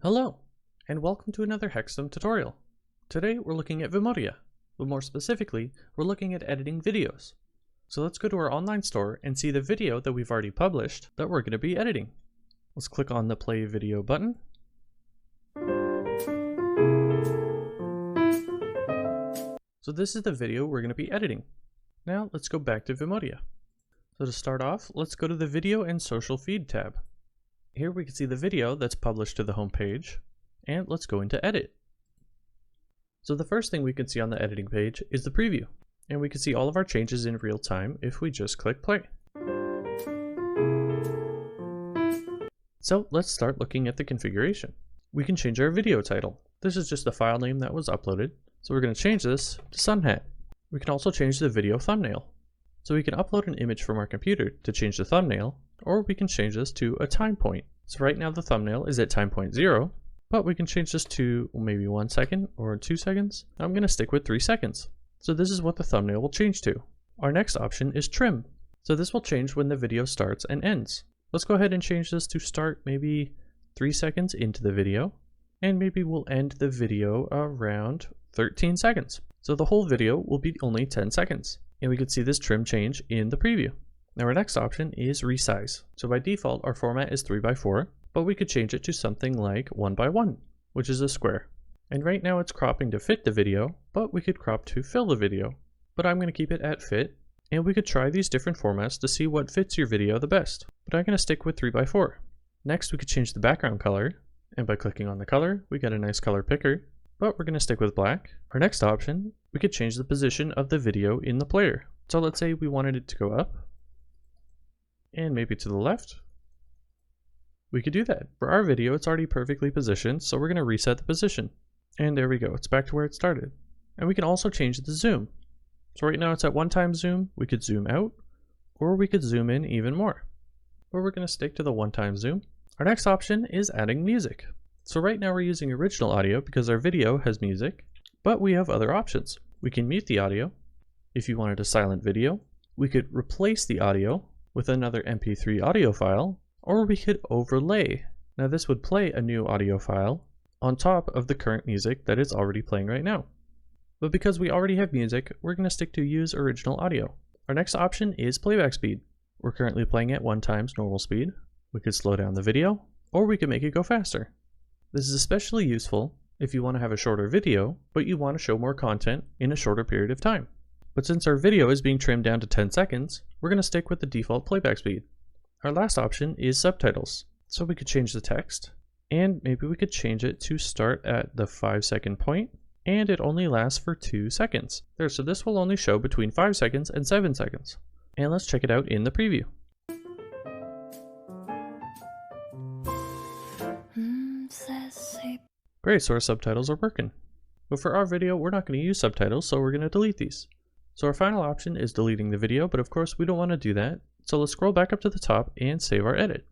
Hello, and welcome to another Hextom tutorial. Today we're looking at Vimotia, but more specifically, we're looking at editing videos. So let's go to our online store and see the video that we've already published that we're going to be editing. Let's click on the play video button. So this is the video we're going to be editing. Now let's go back to Vimotia. So to start off, let's go to the Video and Social Feed tab. Here we can see the video that's published to the home page, and let's go into Edit. So the first thing we can see on the editing page is the preview, and we can see all of our changes in real time if we just click play. So let's start looking at the configuration. We can change our video title. This is just the file name that was uploaded, so we're going to change this to Sunhat. We can also change the video thumbnail. So we can upload an image from our computer to change the thumbnail, or we can change this to a time point. So right now the thumbnail is at time point 0, but we can change this to maybe 1 second or 2 seconds. I'm going to stick with 3 seconds. So this is what the thumbnail will change to. Our next option is trim. So this will change when the video starts and ends. Let's go ahead and change this to start maybe 3 seconds into the video, and maybe we'll end the video around 13 seconds. So the whole video will be only 10 seconds. And we could see this trim change in the preview. Now our next option is Resize. So by default our format is 3x4, but we could change it to something like 1x1, which is a square. And right now it's cropping to fit the video, but we could crop to fill the video. But I'm going to keep it at fit, and we could try these different formats to see what fits your video the best. But I'm going to stick with 3x4. Next we could change the background color, and by clicking on the color we get a nice color picker, but we're going to stick with black. Our next option, we could change the position of the video in the player. So let's say we wanted it to go up and maybe to the left. We could do that. For our video, it's already perfectly positioned, so we're going to reset the position. And there we go, it's back to where it started. And we can also change the zoom. So right now it's at 1x zoom. We could zoom out, or we could zoom in even more. But we're going to stick to the 1x zoom. Our next option is adding music. So right now we're using original audio because our video has music, but we have other options. We can mute the audio. If you wanted a silent video, we could replace the audio with another MP3 audio file, or we could overlay. Now this would play a new audio file on top of the current music that is already playing right now. But because we already have music, we're going to stick to use original audio. Our next option is playback speed. We're currently playing at 1x normal speed. We could slow down the video, or we could make it go faster. This is especially useful if you want to have a shorter video, but you want to show more content in a shorter period of time. But since our video is being trimmed down to 10 seconds, we're going to stick with the default playback speed. Our last option is subtitles. So we could change the text, and maybe we could change it to start at the 5-second point, and it only lasts for 2 seconds. There, so this will only show between 5 seconds and 7 seconds. And let's check it out in the preview. Great, so our subtitles are working. But for our video, we're not going to use subtitles, so we're going to delete these. So our final option is deleting the video, but of course we don't want to do that. So let's scroll back up to the top and save our edit.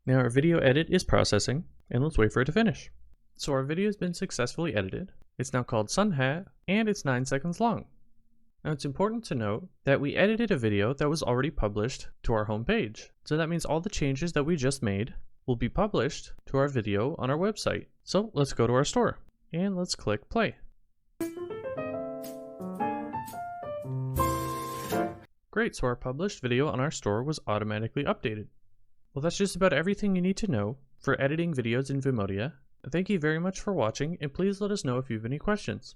Now our video edit is processing, and let's wait for it to finish. So our video has been successfully edited. It's now called Sunhat, and it's 9 seconds long. Now it's important to note that we edited a video that was already published to our home page. So that means all the changes that we just made will be published to our video on our website. So let's go to our store and let's click play. Great, so our published video on our store was automatically updated. Well, that's just about everything you need to know for editing videos in Vimotia. Thank you very much for watching, and please let us know if you have any questions.